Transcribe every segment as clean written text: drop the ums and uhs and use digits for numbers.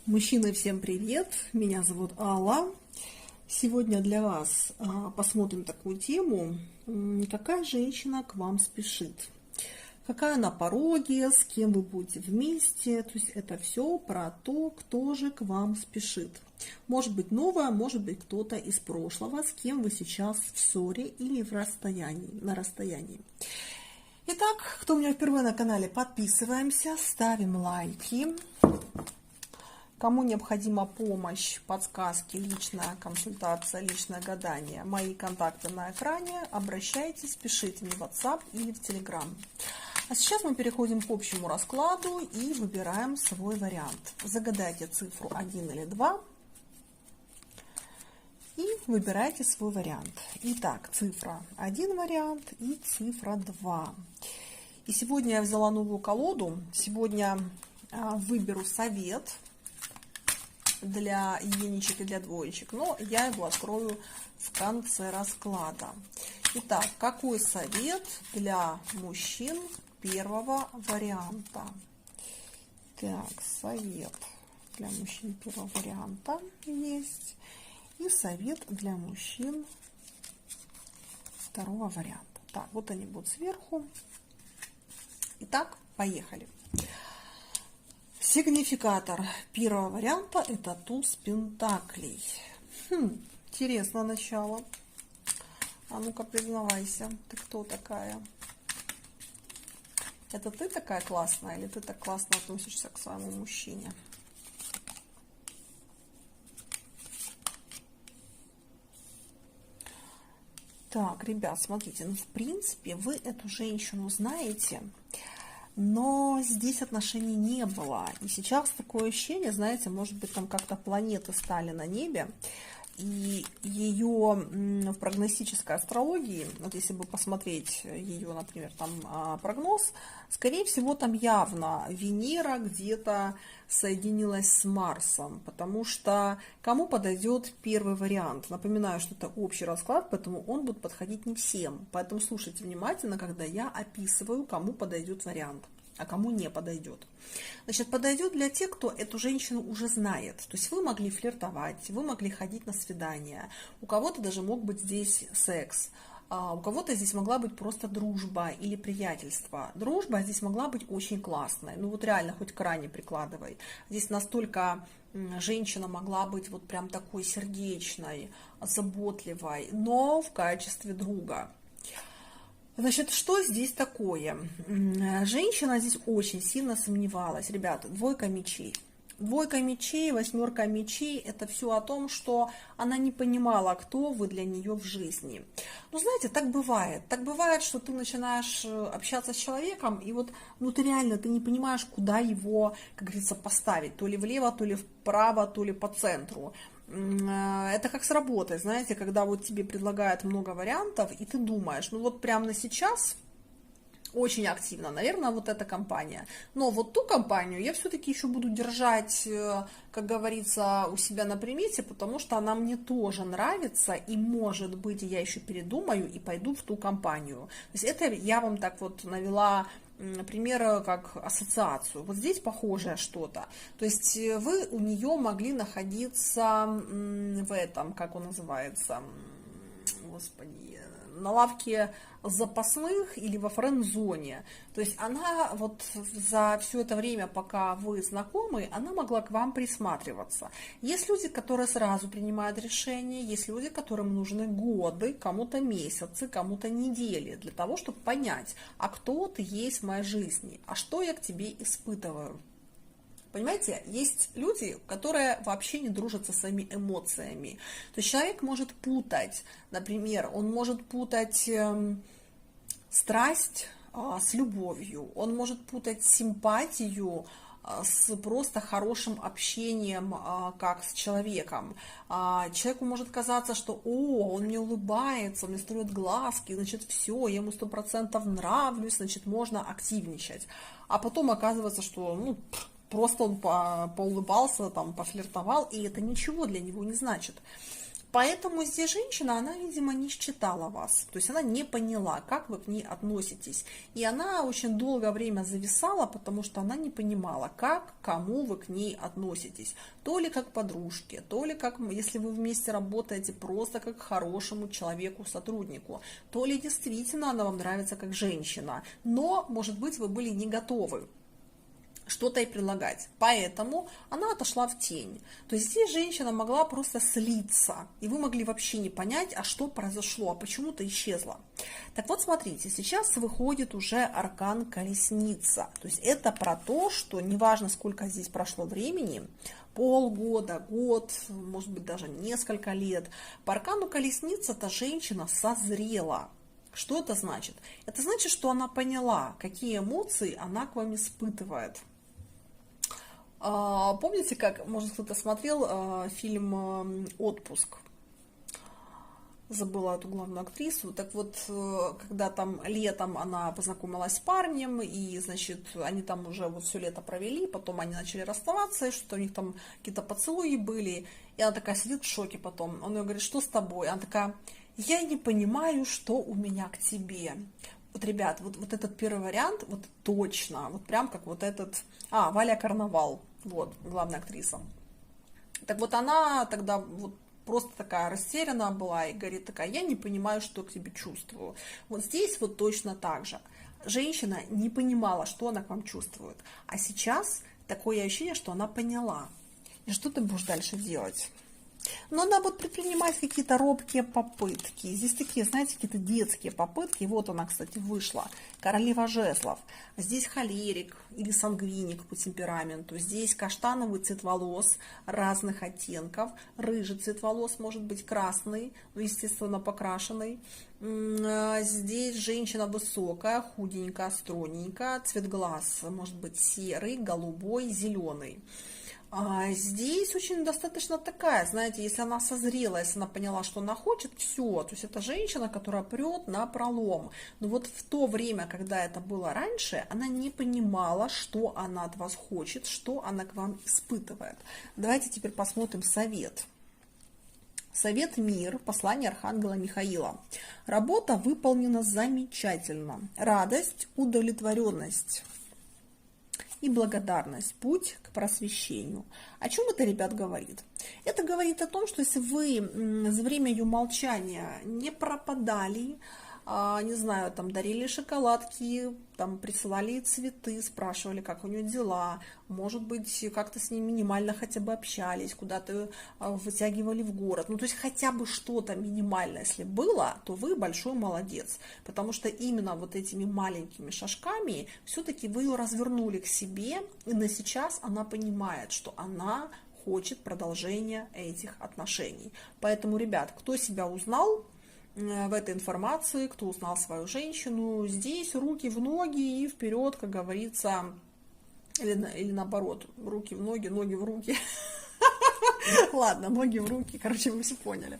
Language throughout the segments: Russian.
Мужчины, всем привет! Меня зовут Алла. Сегодня для вас посмотрим такую тему. Какая женщина к вам спешит? Какая на пороге, с кем вы будете вместе? То есть это все про то, кто же к вам спешит. Может быть новая, может быть кто-то из прошлого, с кем вы сейчас в ссоре или на расстоянии. Итак, кто у меня впервые на канале, подписываемся, ставим лайки. Кому необходима помощь, подсказки, личная консультация, личное гадание, мои контакты на экране, обращайтесь, пишите мне в WhatsApp или в Telegram. А сейчас мы переходим к общему раскладу и выбираем свой вариант. Загадайте цифру 1 или 2 и выбирайте свой вариант. Итак, цифра 1 вариант и цифра 2. И сегодня я взяла новую колоду. Сегодня выберу совет для единичек и для двоечек, но я его открою в конце расклада. Итак, какой совет для мужчин первого варианта? Так, совет для мужчин первого варианта есть. И совет для мужчин второго варианта. Так, вот они будут сверху. Итак, поехали. Сигнификатор первого варианта — это туз пентаклей. Интересно начало. А ну-ка, признавайся, ты кто такая? Это ты такая классная или ты так классно относишься к своему мужчине? Так, ребят, смотрите, ну в принципе вы эту женщину знаете, но здесь отношений не было. И сейчас такое ощущение, знаете, может быть, там как-то планеты стали на небе. И ее в прогностической астрологии, вот если бы посмотреть ее, например, там прогноз, скорее всего, там явно Венера где-то соединилась с Марсом, потому что кому подойдет первый вариант? Напоминаю, что это общий расклад, поэтому он будет подходить не всем. Поэтому слушайте внимательно, когда я описываю, кому подойдет вариант, а кому не подойдет. Значит, подойдет для тех, кто эту женщину уже знает. То есть вы могли флиртовать, вы могли ходить на свидания, у кого-то даже мог быть здесь секс, у кого-то здесь могла быть просто дружба или приятельство. Дружба здесь могла быть очень классной, ну вот реально хоть к ране прикладывай. Здесь настолько женщина могла быть вот прям такой сердечной, заботливой, но в качестве друга. Значит, что здесь такое? Женщина здесь очень сильно сомневалась. Ребята, двойка мечей. Двойка мечей, восьмерка мечей – это все о том, что она не понимала, кто вы для нее в жизни. Ну, знаете, так бывает. Так бывает, что ты начинаешь общаться с человеком, и вот ну, ты реально ты не понимаешь, куда его, как говорится, поставить. То ли влево, то ли вправо, то ли по центру. Это как с работой, знаете, когда вот тебе предлагают много вариантов, и ты думаешь, ну вот прямо на сейчас очень активно, наверное, вот эта компания. Но вот ту компанию я все-таки еще буду держать, как говорится, у себя на примете, потому что она мне тоже нравится, и, может быть, я еще передумаю и пойду в ту компанию. То есть это я вам так вот навела например, как ассоциацию. Вот здесь похожее что-то. То есть вы у нее могли находиться в этом, как он называется, господи, на лавке запасных или во френд-зоне. То есть она вот за все это время, пока вы знакомы, она могла к вам присматриваться. Есть люди, которые сразу принимают решения, есть люди, которым нужны годы, кому-то месяцы, кому-то недели для того, чтобы понять, а кто ты есть в моей жизни, а что я к тебе испытываю. Понимаете, есть люди, которые вообще не дружат со своими эмоциями. То есть человек может путать, например, он может путать страсть с любовью, он может путать симпатию с просто хорошим общением, как с человеком. Человеку может казаться, что он мне улыбается, он мне строит глазки, значит, все, я ему 100% нравлюсь, значит, можно активничать. А потом оказывается, что, ну, просто он поулыбался, там, пофлиртовал, и это ничего для него не значит. Поэтому здесь женщина, она, видимо, не считала вас, то есть она не поняла, как вы к ней относитесь. И она очень долгое время зависала, потому что она не понимала, как, кому вы к ней относитесь. То ли как подружке, то ли как, если вы вместе работаете, просто как к хорошему человеку, сотруднику, то ли действительно она вам нравится как женщина, но, может быть, вы были не готовы что-то ей предлагать. Поэтому она отошла в тень. То есть здесь женщина могла просто слиться, и вы могли вообще не понять, а что произошло, а почему-то исчезла. Так вот, смотрите, сейчас выходит уже аркан Колесница. То есть это про то, что неважно, сколько здесь прошло времени, полгода, год, может быть, даже несколько лет, по аркану Колесница эта женщина созрела. Что это значит? Это значит, что она поняла, какие эмоции она к вам испытывает. Помните, как, может, кто-то смотрел фильм «Отпуск»? Забыла эту главную актрису. Так вот, когда там летом она познакомилась с парнем, и, значит, они там уже вот все лето провели, потом они начали расставаться, и что-то у них там какие-то поцелуи были, и она такая сидит в шоке потом. Он ее говорит: что с тобой? Она такая: я не понимаю, что у меня к тебе. Вот, ребят, вот этот первый вариант, вот точно, вот прям как вот этот... Валя Карнавал, вот, главная актриса. Так вот она тогда вот просто такая растерянная была и говорит такая: я не понимаю, что к тебе чувствую. Вот здесь вот точно так же. Женщина не понимала, что она к вам чувствует. А сейчас такое ощущение, что она поняла. И что ты будешь дальше делать? Но она будет предпринимать какие-то робкие попытки. Здесь такие, знаете, какие-то детские попытки. Вот она, кстати, вышла. Королева жезлов. Здесь холерик или сангвиник по темпераменту. Здесь каштановый цвет волос разных оттенков. Рыжий цвет волос, может быть красный, но, естественно, покрашенный. Здесь женщина высокая, худенькая, стройненькая. Цвет глаз может быть серый, голубой, зеленый. Здесь очень достаточно такая, знаете, если она созрела, если она поняла, что она хочет, все. То есть это женщина, которая прет на пролом. Но вот в то время, когда это было раньше, она не понимала, что она от вас хочет, что она к вам испытывает. Давайте теперь посмотрим совет. Совет «Мир», послание Архангела Михаила. Работа выполнена замечательно. Радость, удовлетворенность и благодарность, путь к просвещению. О чем это, ребят, говорит? Это говорит о том, что если вы за время ее молчания не пропадали, не знаю, там дарили шоколадки, там присылали цветы, спрашивали, как у нее дела, может быть, как-то с ней минимально хотя бы общались, куда-то вытягивали в город. Ну, то есть хотя бы что-то минимальное, если было, то вы большой молодец, потому что именно вот этими маленькими шажками все-таки вы ее развернули к себе, и на сейчас она понимает, что она хочет продолжения этих отношений. Поэтому, ребят, кто себя узнал в этой информации, кто узнал свою женщину, здесь руки в ноги и вперед, как говорится, или наоборот, руки в ноги, ноги в руки. Ладно, ноги в руки, короче, вы все поняли.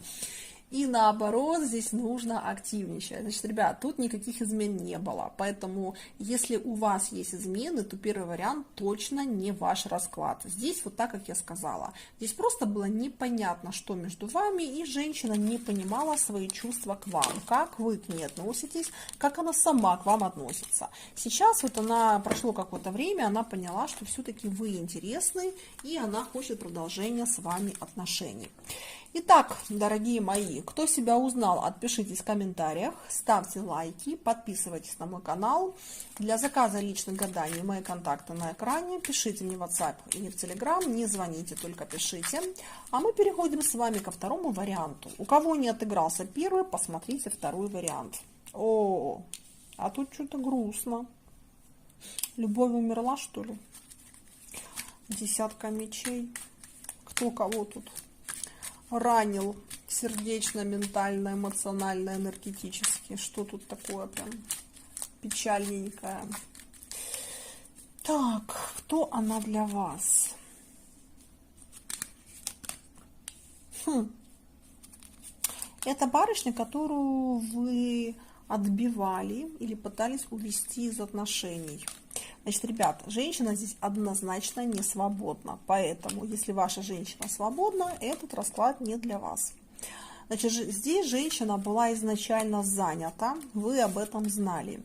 И наоборот, здесь нужно активничать. Значит, ребят, тут никаких измен не было. Поэтому, если у вас есть измены, то первый вариант точно не ваш расклад. Здесь вот так, как я сказала. Здесь просто было непонятно, что между вами, и женщина не понимала свои чувства к вам. Как вы к ней относитесь, как она сама к вам относится. Сейчас вот она, прошло какое-то время, она поняла, что все-таки вы интересны, и она хочет продолжения с вами отношений. Итак, дорогие мои, кто себя узнал, отпишитесь в комментариях, ставьте лайки, подписывайтесь на мой канал. Для заказа личных гаданий мои контакты на экране. Пишите мне в WhatsApp или в Telegram, не звоните, только пишите. А мы переходим с вами ко второму варианту. У кого не отыгрался первый, посмотрите второй вариант. А тут что-то грустно. Любовь умерла, что ли? Десятка мечей. Кто кого тут ранил сердечно, ментально, эмоционально, энергетически? Что тут такое прям печальненькое? Так, кто она для вас? Это барышня, которую вы отбивали или пытались увести из отношений. Значит, ребят, женщина здесь однозначно не свободна. Поэтому, если ваша женщина свободна, этот расклад не для вас. Значит, здесь женщина была изначально занята, вы об этом знали.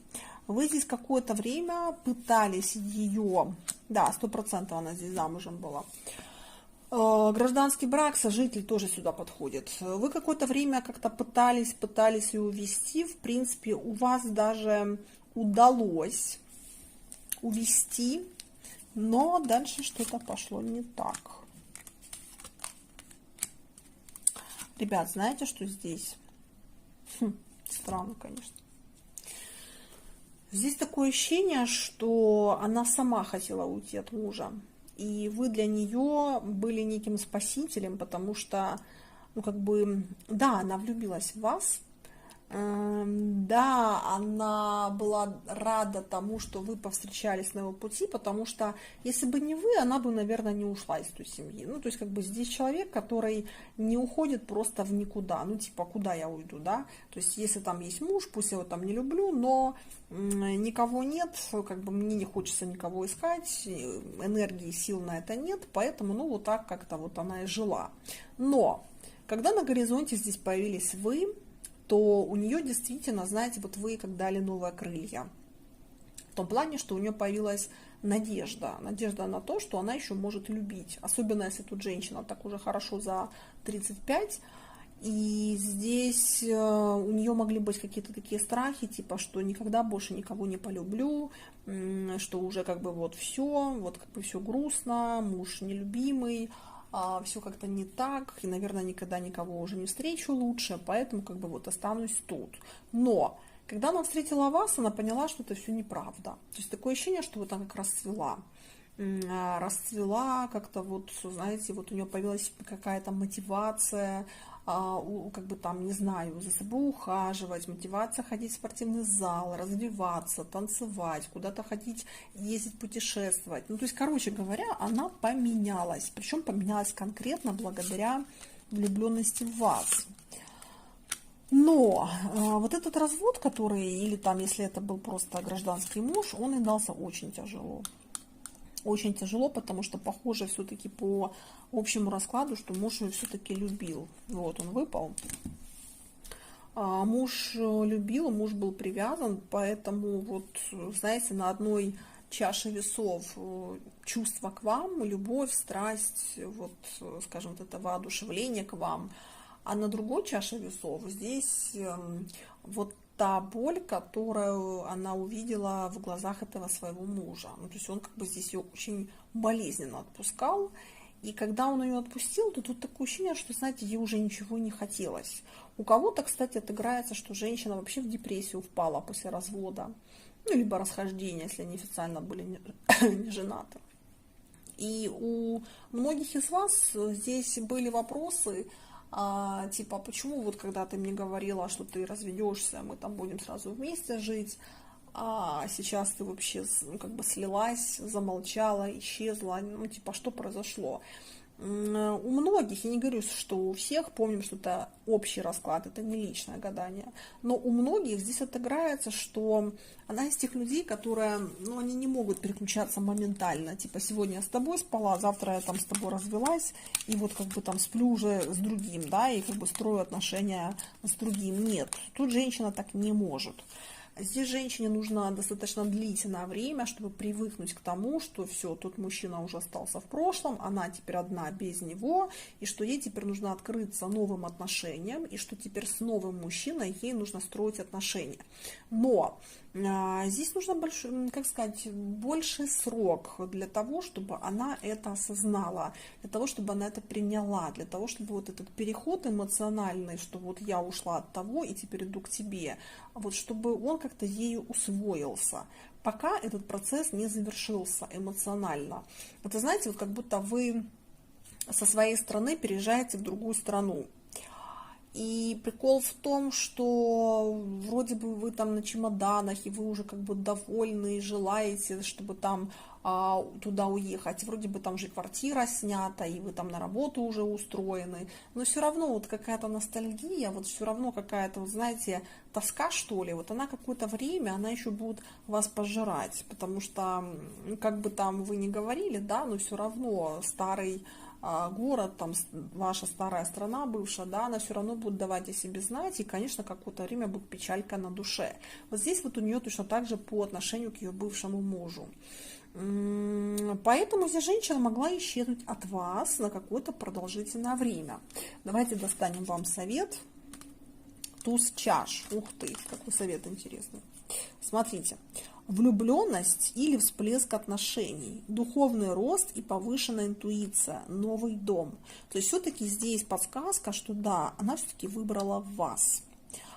Вы здесь какое-то время пытались ее, да, 100% она здесь замужем была. Гражданский брак, сожитель тоже сюда подходит. Вы какое-то время как-то пытались ее увести. В принципе, у вас даже удалось увести, но дальше что-то пошло не так. Ребят, знаете, что здесь? Странно, конечно. Здесь такое ощущение, что она сама хотела уйти от мужа. И вы для нее были неким спасителем, потому что, ну, как бы, да, она влюбилась в вас, да, она была рада тому, что вы повстречались на его пути, потому что, если бы не вы, она бы, наверное, не ушла из той семьи. Ну, то есть, как бы, здесь человек, который не уходит просто в никуда, ну, типа, куда я уйду, да, то есть, если там есть муж, пусть я его там не люблю, но никого нет, как бы, мне не хочется никого искать, энергии, сил на это нет, поэтому, ну, вот так как-то вот она и жила. Но, когда на горизонте здесь появились вы, то у нее действительно, знаете, вот вы как дали новые крылья. В том плане, что у нее появилась надежда. Надежда на то, что она еще может любить. Особенно, если тут женщина так уже хорошо за 35. И здесь у нее могли быть какие-то такие страхи, типа, что никогда больше никого не полюблю, что уже как бы вот все, вот как бы все грустно, муж нелюбимый, все как-то не так, и, наверное, никогда никого уже не встречу лучше, поэтому как бы вот останусь тут. Но когда она встретила вас, она поняла, что это все неправда. То есть такое ощущение, что вот она как расцвела как-то вот, знаете, вот у нее появилась какая-то мотивация, как бы там, не знаю, за собой ухаживать, мотивация ходить в спортивный зал, развиваться, танцевать, куда-то ходить, ездить, путешествовать. Ну, то есть, короче говоря, она поменялась. Причем поменялась конкретно благодаря влюбленности в вас. Но вот этот развод, который, или там, если это был просто гражданский муж, он и дался очень тяжело. Очень тяжело, потому что похоже все-таки по общему раскладу, что муж ее все-таки любил. Вот он выпал. Муж любил, муж был привязан, поэтому вот, знаете, на одной чаше весов чувства к вам, любовь, страсть, вот, скажем, вот это воодушевление к вам, а на другой чаше весов здесь вот та боль, которую она увидела в глазах этого своего мужа. Ну, то есть он как бы здесь ее очень болезненно отпускал. И когда он ее отпустил, то тут такое ощущение, что, знаете, ей уже ничего не хотелось. У кого-то, кстати, отыграется, что женщина вообще в депрессию впала после развода. Ну, либо расхождения, если они официально были не женаты. И у многих из вас здесь были вопросы, типа, почему вот когда ты мне говорила, что ты разведешься, мы там будем сразу вместе жить, а сейчас ты вообще, ну, как бы слилась, замолчала, исчезла, ну, типа, что произошло? У многих, я не говорю, что у всех, помним, что это общий расклад, это не личное гадание, но у многих здесь отыграется, что она из тех людей, которые, ну, они не могут переключаться моментально, типа, сегодня я с тобой спала, завтра я там с тобой развелась, и вот как бы там сплю уже с другим, да, и как бы строю отношения с другим. Нет, тут женщина так не может. Здесь женщине нужно достаточно длительное время, чтобы привыкнуть к тому, что все, тот мужчина уже остался в прошлом, она теперь одна без него, и что ей теперь нужно открыться новым отношениям, и что теперь с новым мужчиной ей нужно строить отношения. Но здесь нужно большой, как сказать, больший срок для того, чтобы она это осознала, для того, чтобы она это приняла, для того, чтобы вот этот переход эмоциональный, что вот я ушла от того и теперь иду к тебе, вот чтобы он как-то ею усвоился. Пока этот процесс не завершился эмоционально. Это, знаете, вот как будто вы со своей страны переезжаете в другую страну. И прикол в том, что вроде бы вы там на чемоданах, и вы уже как бы довольны, и желаете, чтобы там туда уехать. Вроде бы там уже квартира снята, и вы там на работу уже устроены. Но все равно вот какая-то ностальгия, вот все равно какая-то, вот, знаете, тоска, что ли, вот она какое-то время, она еще будет вас пожирать. Потому что, как бы там вы ни говорили, да, но все равно старый город, там ваша старая страна бывшая, да, она все равно будет давать о себе знать, и, конечно, какое-то время будет печалька на душе. Вот здесь вот у нее точно так же по отношению к ее бывшему мужу. Поэтому здесь женщина могла исчезнуть от вас на какое-то продолжительное время. Давайте достанем вам совет. Туз чаш. Ух ты, какой совет интересный. Смотрите. Влюбленность или всплеск отношений, духовный рост и повышенная интуиция, новый дом. То есть все-таки здесь подсказка, что да, она все-таки выбрала вас.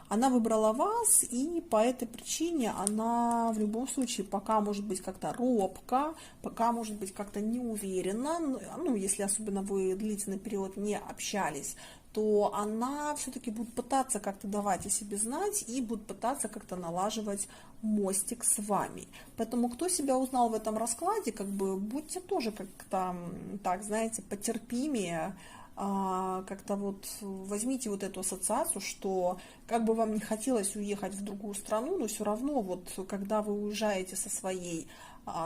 Она выбрала вас, и по этой причине она в любом случае пока может быть как-то робко, пока может быть как-то неуверенно, ну, если особенно вы длительный период не общались, то она все-таки будет пытаться как-то давать о себе знать и будет пытаться как-то налаживать мостик с вами. Поэтому, кто себя узнал в этом раскладе, как бы будьте тоже как-то, так, знаете, потерпимее, как-то вот возьмите вот эту ассоциацию, что как бы вам не хотелось уехать в другую страну, но все равно вот когда вы уезжаете со своей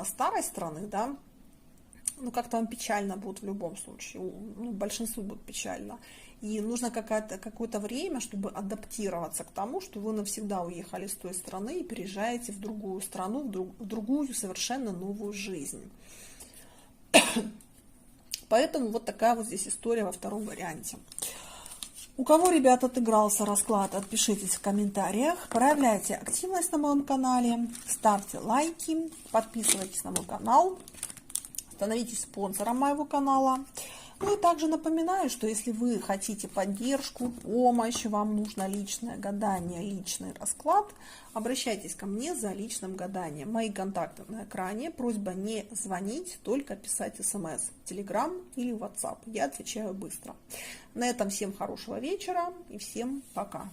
старой страны, да, ну как-то вам печально будет в любом случае, ну, большинству будет печально. И нужно какое-то время, чтобы адаптироваться к тому, что вы навсегда уехали с той страны и переезжаете в другую страну, в другую совершенно новую жизнь. Поэтому вот такая вот здесь история во втором варианте. У кого, ребят, отыгрался расклад, отпишитесь в комментариях, проявляйте активность на моем канале, ставьте лайки, подписывайтесь на мой канал, становитесь спонсором моего канала. Ну и также напоминаю, что если вы хотите поддержку, помощь, вам нужно личное гадание, личный расклад, обращайтесь ко мне за личным гаданием. Мои контакты на экране. Просьба не звонить, только писать смс, телеграм или WhatsApp. Я отвечаю быстро. На этом всем хорошего вечера и всем пока.